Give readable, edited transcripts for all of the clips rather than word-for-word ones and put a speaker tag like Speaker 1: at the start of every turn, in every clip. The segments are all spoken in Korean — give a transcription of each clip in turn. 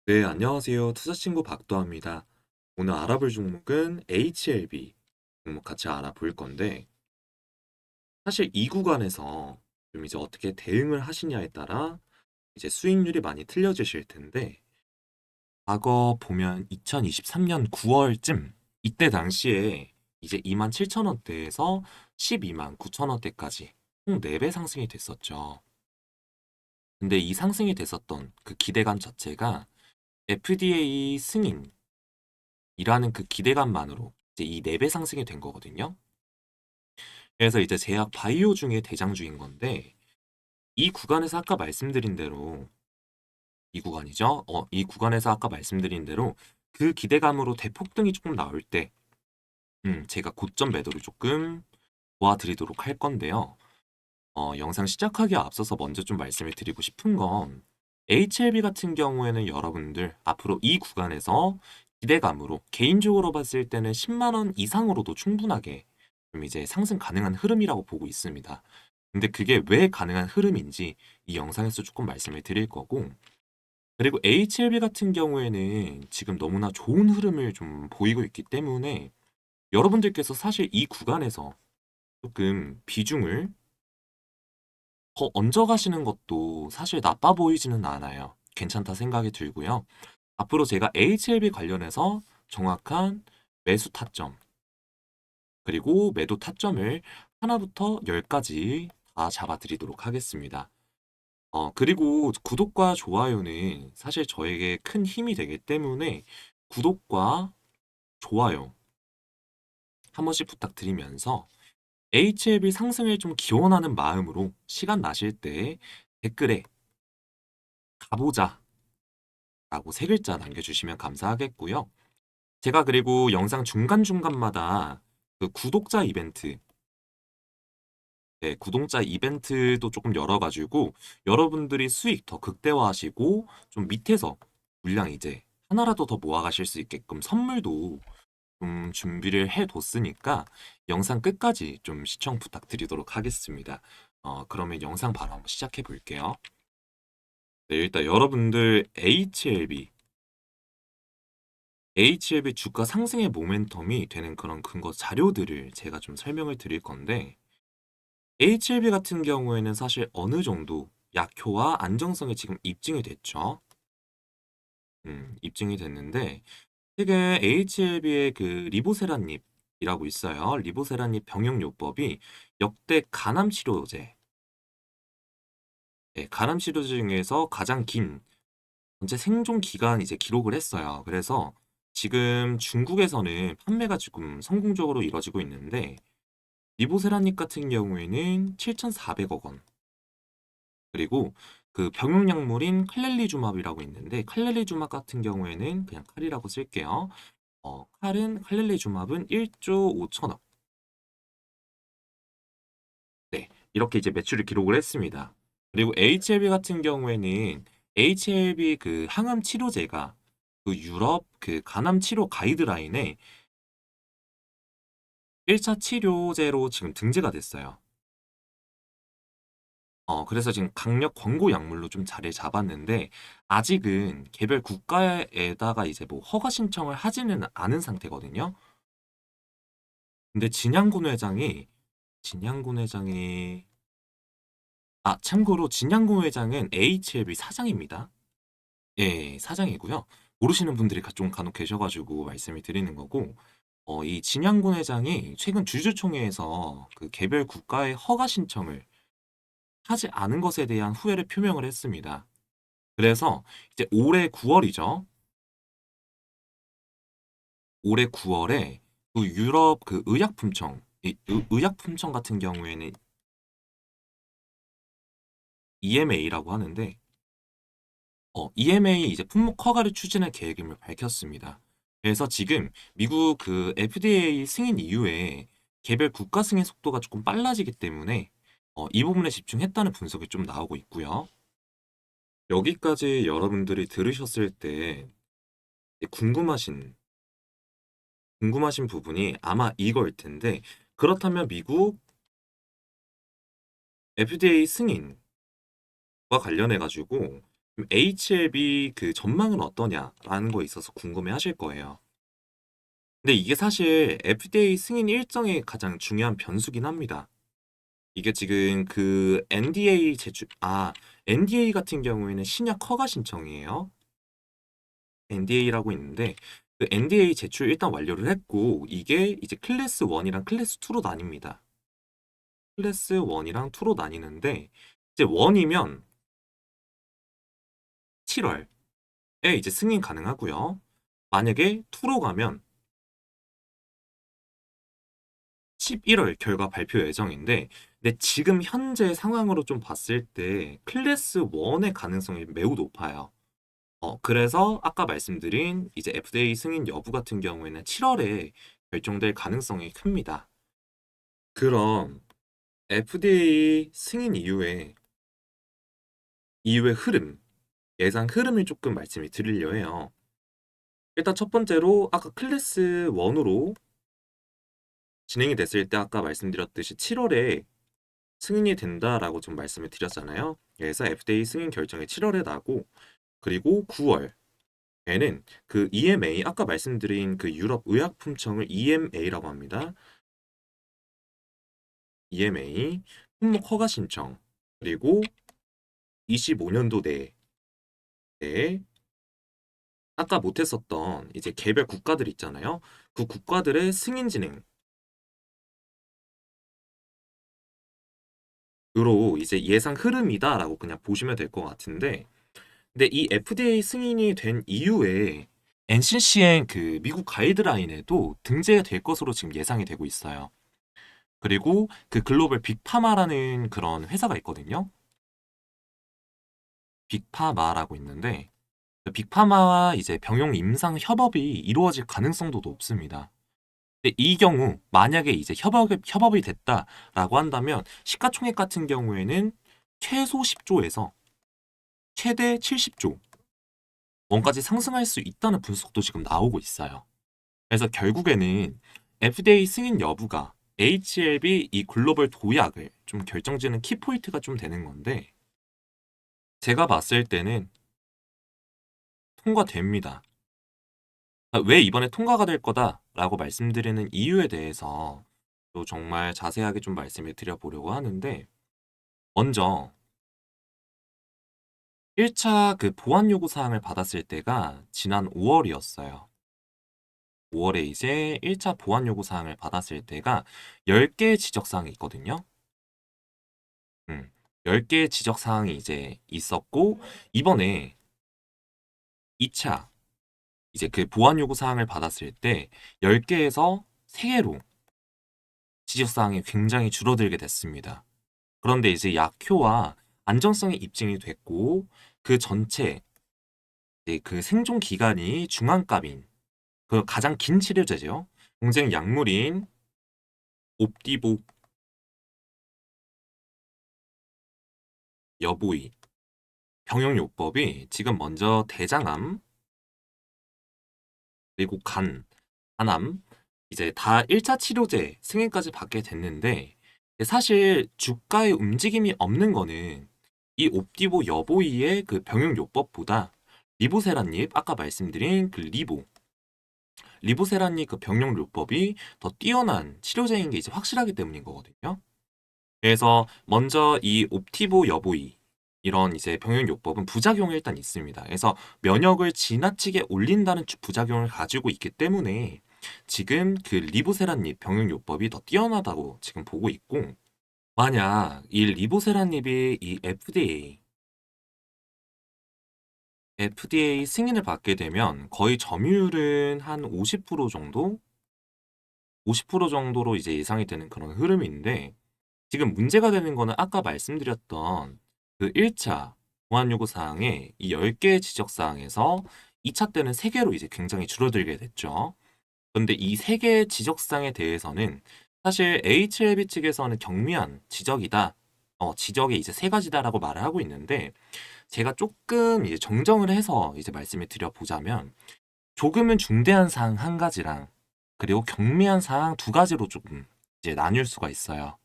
Speaker 1: 네, 안녕하세요. 투자친구 박도아입니다. 오늘 알아볼 종목은 HLB 종목 같이 알아볼 건데, 사실 이 구간에서 좀 이제 어떻게 대응을 하시냐에 따라 이제 수익률이 많이 틀려지실 텐데, 과거 보면 2023년 9월쯤 이때 당시에 이제 27,000원대에서 12만 9천원대까지 총 4배 상승이 됐었죠. 근데 이 상승이 됐었던 그 기대감 자체가 FDA 승인 이라는 그 기대감만으로 이제 이 4배 상승이 된 거거든요. 그래서 이제 제약 바이오 중에 대장주인 건데 이 구간에서 아까 말씀드린 대로 이 구간이죠. 이 구간에서 아까 말씀드린 대로 그 기대감으로 대폭등이 조금 나올 때 제가 고점 매도를 조금 도와드리도록 할 건데요. 영상 시작하기에 앞서서 먼저 좀 말씀을 드리고 싶은 건 HLB 같은 경우에는 여러분들 앞으로 이 구간에서 기대감으로 개인적으로 봤을 때는 10만 원 이상으로도 충분하게 좀 이제 상승 가능한 흐름이라고 보고 있습니다. 근데 그게 왜 가능한 흐름인지 이 영상에서 조금 말씀을 드릴 거고, 그리고 HLB 같은 경우에는 지금 너무나 좋은 흐름을 좀 보이고 있기 때문에 여러분들께서 사실 이 구간에서 조금 비중을 더 얹어 가시는 것도 사실 나빠 보이지는 않아요. 괜찮다 생각이 들고요. 앞으로 제가 HLB 관련해서 정확한 매수 타점, 그리고 매도 타점을 하나부터 10까지 다 잡아 드리도록 하겠습니다. 그리고 구독과 좋아요는 사실 저에게 큰 힘이 되기 때문에 구독과 좋아요 한 번씩 부탁드리면서 HLB 상승을 좀 기원하는 마음으로 시간 나실 때 댓글에 가보자 라고 세 글자 남겨주시면 감사하겠고요. 제가 그리고 영상 중간중간마다 그 구독자 이벤트, 네, 구독자 이벤트도 조금 열어가지고 여러분들이 수익 더 극대화하시고 좀 밑에서 물량 이제 하나라도 더 모아가실 수 있게끔 선물도 좀 준비를 해뒀으니까 영상 끝까지 좀 시청 부탁드리도록 하겠습니다. 그러면 영상 바로 한번 시작해 볼게요. 네, 일단 여러분들 HLB 주가 상승의 모멘텀이 되는 그런 근거 자료들을 제가 좀 설명을 드릴 건데, HLB 같은 경우에는 사실 어느 정도 약효와 안정성이 지금 입증이 됐죠. 입증이 됐는데, 최근 HLB의 그 리보세라닙이라고 있어요. 리보세라닙 병용요법이 역대 간암 치료제, 간암 치료제 중에서 가장 긴 전체 생존 기간 이제 기록을 했어요. 그래서 지금 중국에서는 판매가 지금 성공적으로 이루어지고 있는데, 리보세라닙 같은 경우에는 7,400억 원. 그리고 그 병용약물인 칼렐리주맙이라고 있는데, 칼렐리주맙 같은 경우에는 그냥 칼이라고 쓸게요. 칼렐리주맙은 1조 5천억. 네, 이렇게 이제 매출을 기록을 했습니다. 그리고 HLB 같은 경우에는 HLB 그 항암 치료제가 그 유럽 그 간암 치료 가이드라인에 1차 치료제로 지금 등재가 됐어요. 그래서 지금 강력 권고 약물로 좀 자리를 잡았는데 아직은 개별 국가에다가 이제 뭐 허가 신청을 하지는 않은 상태거든요. 근데 진양군 회장이 참고로 진양군 회장은 HLB 사장입니다. 예, 사장이고요. 모르시는 분들이 좀 간혹 계셔가지고 말씀을 드리는 거고, 이 진양군 회장이 최근 주주총회에서 그 개별 국가의 허가 신청을 하지 않은 것에 대한 후회를 표명을 했습니다. 그래서 이제 올해 9월이죠. 올해 9월에 그 유럽 그 의약품청, 의약품청 같은 경우에는 EMA라고 하는데, EMA 이제 품목 허가를 추진할 계획임을 밝혔습니다. 그래서 지금 미국 그 FDA 승인 이후에 개별 국가 승인 속도가 조금 빨라지기 때문에 이 부분에 집중했다는 분석이 좀 나오고 있고요. 여기까지 여러분들이 들으셨을 때 궁금하신 부분이 아마 이거일 텐데, 그렇다면 미국 FDA 승인과 관련해 가지고 HLB 그 전망은 어떠냐라는 거에 있어서 궁금해 하실 거예요. 근데 이게 사실 FDA 승인 일정의 가장 중요한 변수긴 합니다. 이게 지금 그 NDA 같은 경우에는 신약 허가 신청이에요. NDA라고 있는데 그 NDA 제출 일단 완료를 했고 이게 이제 클래스 1이랑 클래스 2로 나뉩니다. 클래스 1이랑 2로 나뉘는데 이제 1이면 7월에 이제 승인 가능하고요. 만약에 2로 가면 11월 결과 발표 예정인데 근데 지금 현재 상황으로 좀 봤을 때 클래스 1의 가능성이 매우 높아요. 그래서 아까 말씀드린 이제 FDA 승인 여부 같은 경우에는 7월에 결정될 가능성이 큽니다. 그럼 FDA 승인 이후의 흐름, 예상 흐름을 조금 말씀을 드리려 해요. 일단 첫 번째로 아까 클래스 1으로 진행이 됐을 때 아까 말씀드렸듯이 7월에 승인이 된다라고 좀 말씀을 드렸잖아요. 그래서 FDA 승인 결정이 7월에 나고 그리고 9월에는 그 EMA 아까 말씀드린 그 유럽 의약품청을 EMA라고 합니다. EMA 품목 허가 신청 그리고 25년도 내에 아까 못했었던 이제 개별 국가들 있잖아요. 그 국가들의 승인 진행으로 이제 예상 흐름이다라고 그냥 보시면 될 것 같은데 근데 이 FDA 승인이 된 이후에 NCCN 그 미국 가이드라인에도 등재될 것으로 지금 예상이 되고 있어요. 그리고 그 글로벌 빅파마라는 그런 회사가 있거든요. 빅파마라고 있는데 그 빅파마와 이제 병용 임상 협업이 이루어질 가능성도 높습니다. 근데 이 경우 만약에 이제 협업이 됐다라고 한다면 시가총액 같은 경우에는 최소 10조에서 최대 70조 원까지 상승할 수 있다는 분석도 지금 나오고 있어요. 그래서 결국에는 FDA 승인 여부가 HLB 이 글로벌 도약을 좀 결정짓는 키포인트가 좀 되는 건데 제가 봤을 때는 통과됩니다. 왜 이번에 통과가 될 거다라고 말씀드리는 이유에 대해서 또 정말 자세하게 좀 말씀을 드려보려고 하는데 먼저 1차 그 보안 요구 사항을 받았을 때가 지난 5월이었어요. 5월에 이제 1차 보안 요구 사항을 받았을 때가 10개의 지적 사항이 있거든요. 10개의 지적 사항이 이제 있었고 이번에 2차 이제 그 보안 요구 사항을 받았을 때 10개에서 3개로 지적 사항이 굉장히 줄어들게 됐습니다. 그런데 이제 약효와 안정성이 입증이 됐고 그 전체 이제 그 생존 기간이 중환값인 그 가장 긴 치료제죠. 경쟁 약물인 옵디보 여보이 병용요법이 지금 먼저 대장암 그리고 간, 간암 이제 다 1차 치료제 승인까지 받게 됐는데 사실 주가의 움직임이 없는 거는 이 옵디보 여보이의 그 병용요법보다 리보세라닙 아까 말씀드린 그 리보세라닙 그 병용요법이 더 뛰어난 치료제인 게 이제 확실하기 때문인 거거든요. 그래서 먼저 이 옵티보 여보이 이런 이제 병용요법은 부작용이 일단 있습니다. 그래서 면역을 지나치게 올린다는 부작용을 가지고 있기 때문에 지금 그 리보세라닙 병용요법이 더 뛰어나다고 지금 보고 있고 만약 이 리보세라닙이 이 FDA 승인을 받게 되면 거의 점유율은 한 50% 정도? 50% 정도로 이제 예상이 되는 그런 흐름인데 지금 문제가 되는 거는 아까 말씀드렸던 그 1차 보안 요구 사항의 이 10개의 지적 사항에서 2차 때는 3개로 이제 굉장히 줄어들게 됐죠. 그런데 이 3개의 지적 사항에 대해서는 사실 HLB 측에서는 경미한 지적이다. 지적이 이제 3가지다라고 말을 하고 있는데 제가 조금 이제 정정을 해서 이제 말씀을 드려보자면 조금은 중대한 사항 한 가지랑 그리고 경미한 사항 두 가지로 조금 이제 나뉠 수가 있어요.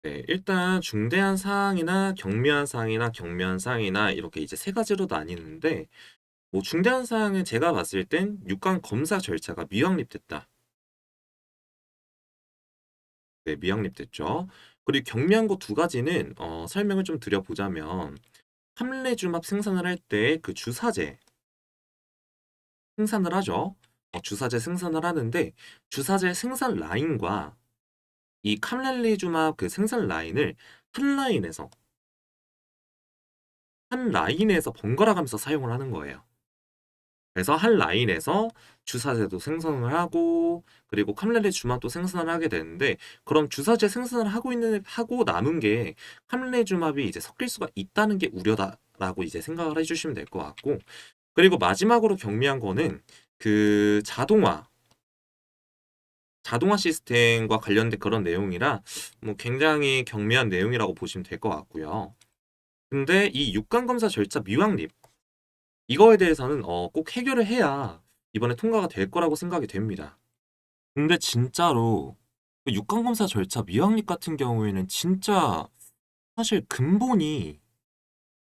Speaker 1: 네, 일단 중대한 사항이나 경미한 사항이나 경미한 사항이나 이렇게 이제 세 가지로 나뉘는데 뭐 중대한 사항은 제가 봤을 땐 육강 검사 절차가 미확립됐다. 네, 미확립됐죠. 그리고 경미한 거 두 가지는 설명을 좀 드려보자면 함레주맙 생산을 할 때 그 주사제 생산을 하죠. 주사제 생산을 하는데 주사제 생산 라인과 이 캄렐리주맙 그 생산 라인을 한 라인에서 한 라인에서 번갈아 가면서 사용을 하는 거예요. 그래서 한 라인에서 주사제도 생성을 하고 그리고 캄렐레주맛도 생산을 하게 되는데 그럼 주사제 생산을 하고 남은 게 캄렐레주맙이 이제 섞일 수가 있다는 게 우려다라고 이제 생각을 해주시면 될 것 같고 그리고 마지막으로 경미한 거는 그 자동화 시스템과 관련된 그런 내용이라 뭐 굉장히 경미한 내용이라고 보시면 될 것 같고요. 근데 이 육관검사 절차 미확립 이거에 대해서는 꼭 해결을 해야 이번에 통과가 될 거라고 생각이 됩니다. 근데 진짜로 그 육관검사 절차 미확립 같은 경우에는 진짜 사실 근본이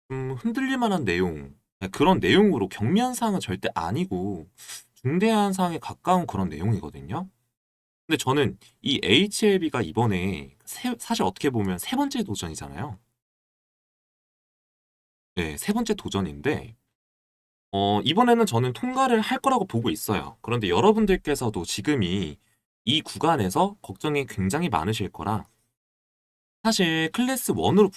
Speaker 1: 좀 흔들릴 만한 내용, 그런 내용으로 경미한 사항은 절대 아니고 중대한 사항에 가까운 그런 내용이거든요. 근데 저는 이 HLB가 이번에 사실 어떻게 보면 세 번째 도전이잖아요. 네, 세 번째 도전인데 이번에는 저는 통과를 할 거라고 보고 있어요. 그런데 여러분들께서도 지금이 이 구간에서 걱정이 굉장히 많으실 거라 사실 클래스 1으로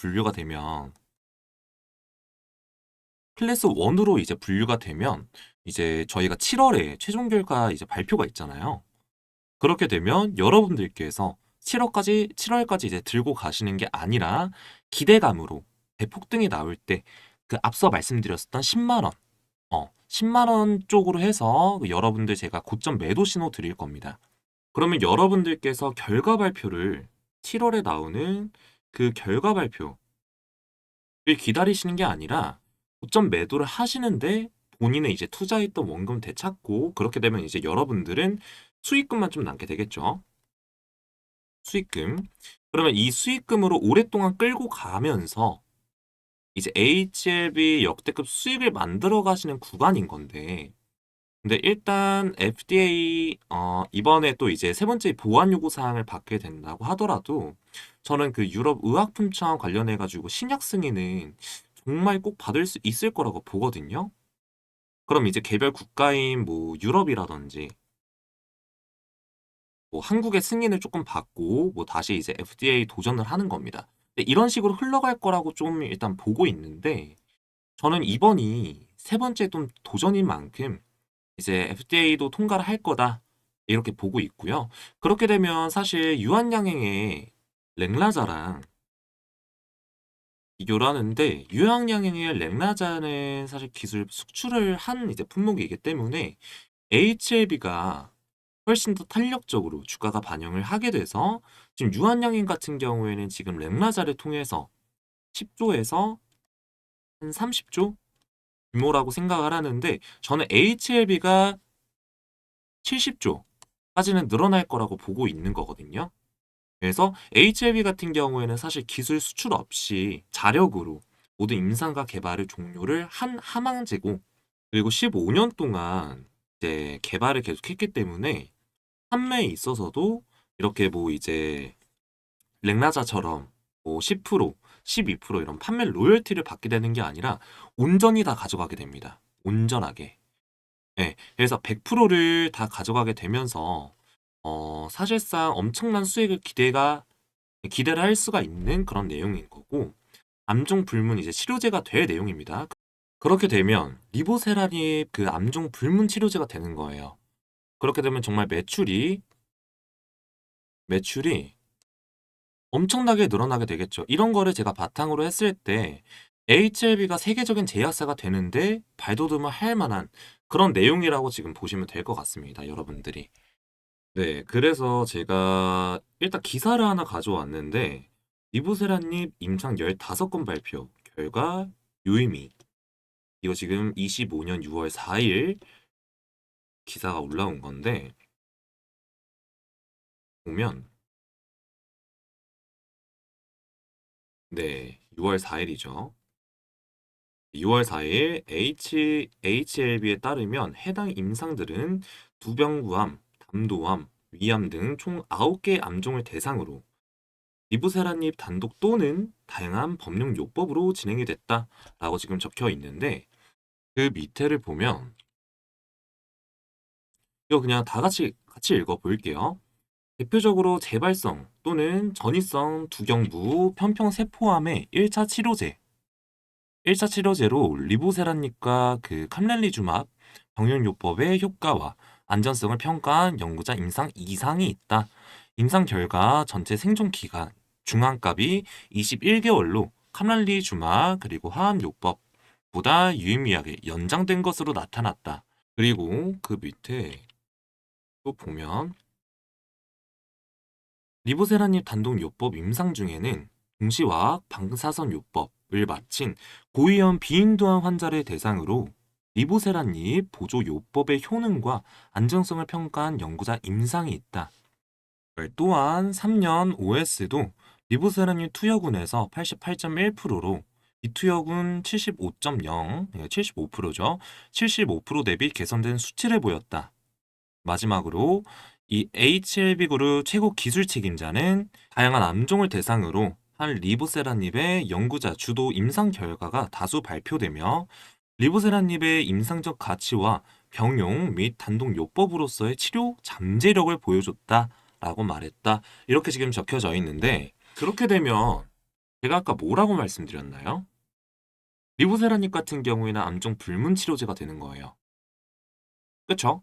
Speaker 1: 이제 분류가 되면 이제 저희가 7월에 최종 결과 이제 발표가 있잖아요. 그렇게 되면 여러분들께서 7월까지 이제 들고 가시는 게 아니라 기대감으로 대폭등이 나올 때 그 앞서 말씀드렸었던 10만 원 10만 원 쪽으로 해서 여러분들 제가 고점 매도 신호 드릴 겁니다. 그러면 여러분들께서 결과 발표를 7월에 나오는 그 결과 발표를 기다리시는 게 아니라 고점 매도를 하시는데 본인의 이제 투자했던 원금 되찾고 그렇게 되면 이제 여러분들은 수익금만 좀 남게 되겠죠. 수익금. 그러면 이 수익금으로 오랫동안 끌고 가면서 이제 HLB 역대급 수익을 만들어 가시는 구간인 건데 근데 일단 FDA 이번에 또 이제 세 번째 보안 요구 사항을 받게 된다고 하더라도 저는 그 유럽 의약품청 관련해 가지고 신약 승인은 정말 꼭 받을 수 있을 거라고 보거든요. 그럼 이제 개별 국가인 뭐 유럽이라든지 뭐 한국의 승인을 조금 받고 뭐 다시 이제 FDA 도전을 하는 겁니다. 근데 이런 식으로 흘러갈 거라고 좀 일단 보고 있는데 저는 이번이 세 번째 좀 도전인 만큼 이제 FDA도 통과를 할 거다. 이렇게 보고 있고요. 그렇게 되면 사실 유한양행의 렉라자랑 비교를 하는데 유한양행의 렉라자는 사실 기술 수출을 한 이제 품목이기 때문에 HLB가 훨씬 더 탄력적으로 주가가 반영을 하게 돼서 지금 유한양행 같은 경우에는 지금 렉라자를 통해서 10조에서 한 30조 규모라고 생각을 하는데 저는 HLB가 70조까지는 늘어날 거라고 보고 있는 거거든요. 그래서 HLB 같은 경우에는 사실 기술 수출 없이 자력으로 모든 임상과 개발을 종료를 한 함황제고 그리고 15년 동안 이제 개발을 계속했기 때문에 판매에 있어서도 이렇게 뭐 이제 렉나자처럼 뭐 10%, 12% 이런 판매 로열티를 받게 되는 게 아니라 온전히 다 가져가게 됩니다. 온전하게. 네, 그래서 100%를 다 가져가게 되면서 사실상 엄청난 수익을 기대를 할 수가 있는 그런 내용인 거고 암종 불문 이제 치료제가 될 내용입니다. 그렇게 되면 리보세라립 그 암종 불문 치료제가 되는 거예요. 그렇게 되면 정말 매출이 엄청나게 늘어나게 되겠죠. 이런 거를 제가 바탕으로 했을 때 HLB가 세계적인 제약사가 되는데 발돋움을 할 만한 그런 내용이라고 지금 보시면 될 것 같습니다, 여러분들이. 네, 그래서 제가 일단 기사를 하나 가져왔는데 이부세라님 임상 15건 발표 결과 유의미 이거 지금 25년 6월 4일 기사가 올라온 건데 보면 네, 6월 4일이죠. 6월 4일 HLB에 따르면 해당 임상들은 두병구암, 담도암, 위암 등 총 9개 암종을 대상으로 리보세라닙 단독 또는 다양한 법령 요법으로 진행이 됐다라고 지금 적혀 있는데 그 밑에를 보면 이거 그냥 다 같이 읽어 볼게요. 대표적으로 재발성 또는 전이성 두경부 편평세포암의 1차 치료제 1차 치료제로 리보세라닙과 그 캄렐리주맙 병용요법의 효과와 안전성을 평가한 연구자 임상 이상이 있다. 임상 결과 전체 생존 기간 중앙값이 21개월로 캄랄리주마 그리고 화암요법보다 유의미하게 연장된 것으로 나타났다. 그리고 그 밑에 또 보면 리보세라닙 단독요법 임상 중에는 동시화학 방사선요법을 마친 고위험 비인도암 환자를 대상으로 리보세라닙 보조요법의 효능과 안정성을 평가한 연구자 임상이 있다. 또한 3년 OS도 리보세라닙 투여군에서 88.1%로 비투여군 75.0, 75%죠. 75% 대비 개선된 수치를 보였다. 마지막으로 이 HLB 그룹 최고 기술 책임자는 다양한 암종을 대상으로 한 리보세라닙의 연구자 주도 임상 결과가 다수 발표되며 리보세라닙의 임상적 가치와 병용 및 단독 요법으로서의 치료 잠재력을 보여줬다라고 말했다. 이렇게 지금 적혀져 있는데 그렇게 되면 제가 아까 뭐라고 말씀드렸나요? 리보세라닙 같은 경우에는 암종 불문 치료제가 되는 거예요. 그쵸?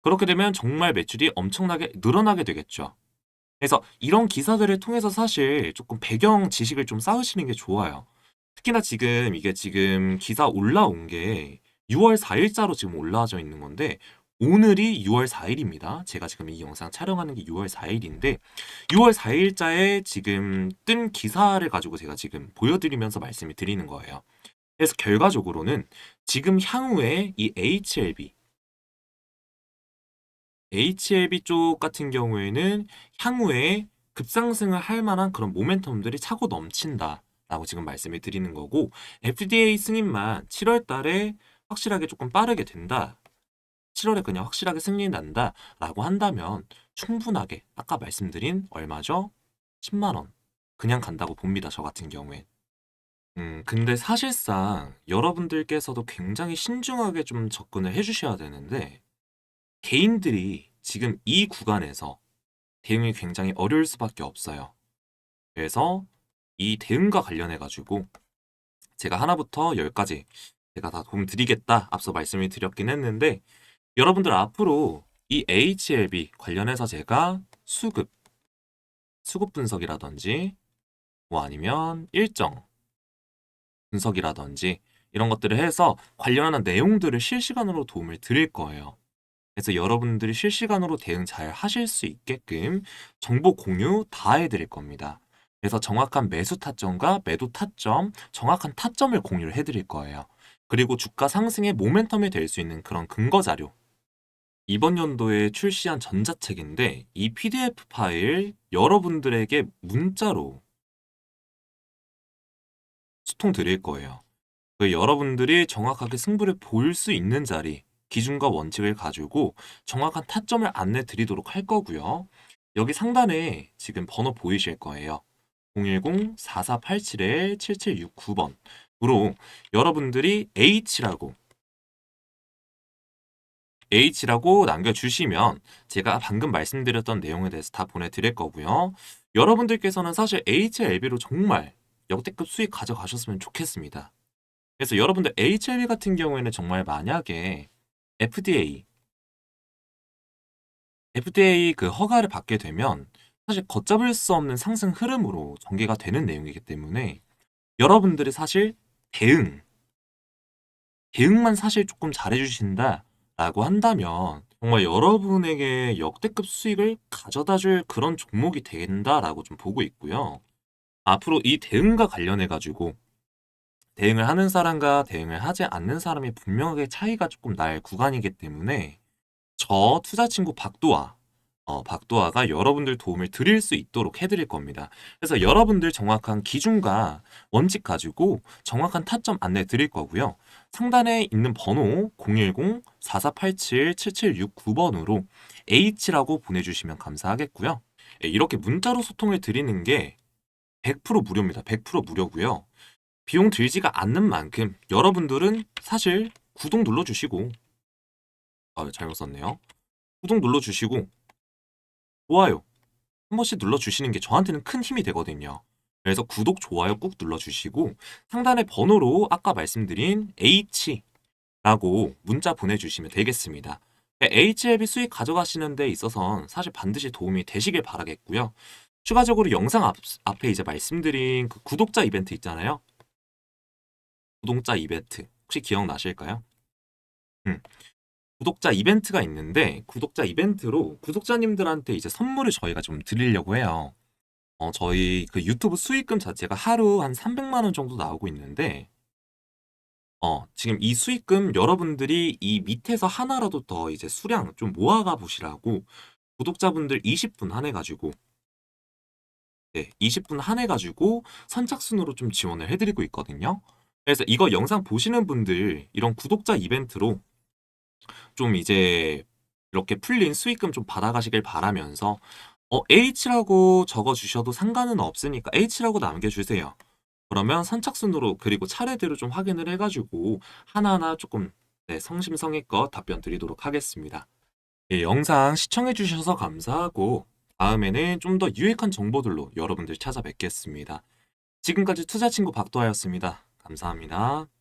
Speaker 1: 그렇게 되면 정말 매출이 엄청나게 늘어나게 되겠죠. 그래서 이런 기사들을 통해서 사실 조금 배경 지식을 좀 쌓으시는 게 좋아요. 특히나 지금 이게 지금 기사 올라온 게 6월 4일자로 지금 올라와져 있는 건데 오늘이 6월 4일입니다. 제가 지금 이 영상 촬영하는 게 6월 4일인데 6월 4일자에 지금 뜬 기사를 가지고 제가 지금 보여드리면서 말씀을 드리는 거예요. 그래서 결과적으로는 지금 향후에 이 HLB 쪽 같은 경우에는 향후에 급상승을 할 만한 그런 모멘텀들이 차고 넘친다라고 지금 말씀을 드리는 거고 FDA 승인만 7월 달에 확실하게 조금 빠르게 된다. 7월에 그냥 확실하게 승인이 난다라고 한다면 충분하게 아까 말씀드린 얼마죠? 10만 원. 그냥 간다고 봅니다. 저 같은 경우엔. 근데 사실상 여러분들께서도 굉장히 신중하게 좀 접근을 해주셔야 되는데 개인들이 지금 이 구간에서 대응이 굉장히 어려울 수밖에 없어요. 그래서 이 대응과 관련해 가지고 제가 하나부터 10까지 제가 다 도움 드리겠다 앞서 말씀을 드렸긴 했는데 여러분들 앞으로 이 HLB 관련해서 제가 수급 분석이라든지 뭐 아니면 일정 분석이라든지 이런 것들을 해서 관련하는 내용들을 실시간으로 도움을 드릴 거예요. 그래서 여러분들이 실시간으로 대응 잘 하실 수 있게끔 정보 공유 다 해드릴 겁니다. 그래서 정확한 매수 타점과 매도 타점, 정확한 타점을 공유를 해드릴 거예요. 그리고 주가 상승의 모멘텀이 될 수 있는 그런 근거 자료. 이번 연도에 출시한 전자책인데 이 PDF 파일 여러분들에게 문자로 수통 드릴 거예요. 여러분들이 정확하게 승부를 볼 수 있는 자리, 기준과 원칙을 가지고 정확한 타점을 안내 드리도록 할 거고요. 여기 상단에 지금 번호 보이실 거예요. 010-4487-7769번으로 여러분들이 H라고 남겨주시면 제가 방금 말씀드렸던 내용에 대해서 다 보내드릴 거고요. 여러분들께서는 사실 HLB로 정말 역대급 수익 가져가셨으면 좋겠습니다. 그래서 여러분들 HLB 같은 경우에는 정말 만약에 FDA 그 허가를 받게 되면 사실 걷잡을 수 없는 상승 흐름으로 전개가 되는 내용이기 때문에 여러분들이 사실 대응만 사실 조금 잘해주신다라고 한다면 정말 여러분에게 역대급 수익을 가져다 줄 그런 종목이 된다라고 좀 보고 있고요. 앞으로 이 대응과 관련해 가지고 대응을 하는 사람과 대응을 하지 않는 사람이 분명하게 차이가 조금 날 구간이기 때문에 저 투자 친구 박도아 박도화가 여러분들 도움을 드릴 수 있도록 해드릴 겁니다. 그래서 여러분들 정확한 기준과 원칙 가지고 정확한 타점 안내 드릴 거고요. 상단에 있는 번호 010-4487-7769번으로 H라고 보내주시면 감사하겠고요. 예, 이렇게 문자로 소통을 드리는 게 100% 무료입니다. 100% 무료고요. 비용 들지가 않는 만큼 여러분들은 사실 구독 눌러주시고, 잘못 썼네요. 구독 눌러주시고 좋아요 한 번씩 눌러주시는 게 저한테는 큰 힘이 되거든요. 그래서 구독, 좋아요 꾹 눌러주시고 상단의 번호로 아까 말씀드린 H라고 문자 보내주시면 되겠습니다. HLB 수익 가져가시는 데 있어선 사실 반드시 도움이 되시길 바라겠고요. 추가적으로 영상 앞에 이제 말씀드린 그 구독자 이벤트 있잖아요. 구독자 이벤트 혹시 기억나실까요? 구독자 이벤트가 있는데 구독자 이벤트로 구독자님들한테 이제 선물을 저희가 좀 드리려고 해요. 저희 그 유튜브 수익금 자체가 하루 한 300만 원 정도 나오고 있는데 지금 이 수익금 여러분들이 이 밑에서 하나라도 더 이제 수량 좀 모아가 보시라고 구독자분들 20분 한해가지고 네, 20분 한해가지고 선착순으로 좀 지원을 해드리고 있거든요. 그래서 이거 영상 보시는 분들 이런 구독자 이벤트로 좀 이제 이렇게 풀린 수익금 좀 받아가시길 바라면서 H라고 적어주셔도 상관은 없으니까 H라고 남겨주세요. 그러면 선착순으로 그리고 차례대로 좀 확인을 해가지고 하나하나 조금 네, 성심성의껏 답변 드리도록 하겠습니다. 예, 영상 시청해주셔서 감사하고 다음에는 좀 더 유익한 정보들로 여러분들 찾아뵙겠습니다. 지금까지 투자친구 박도하였습니다. 감사합니다.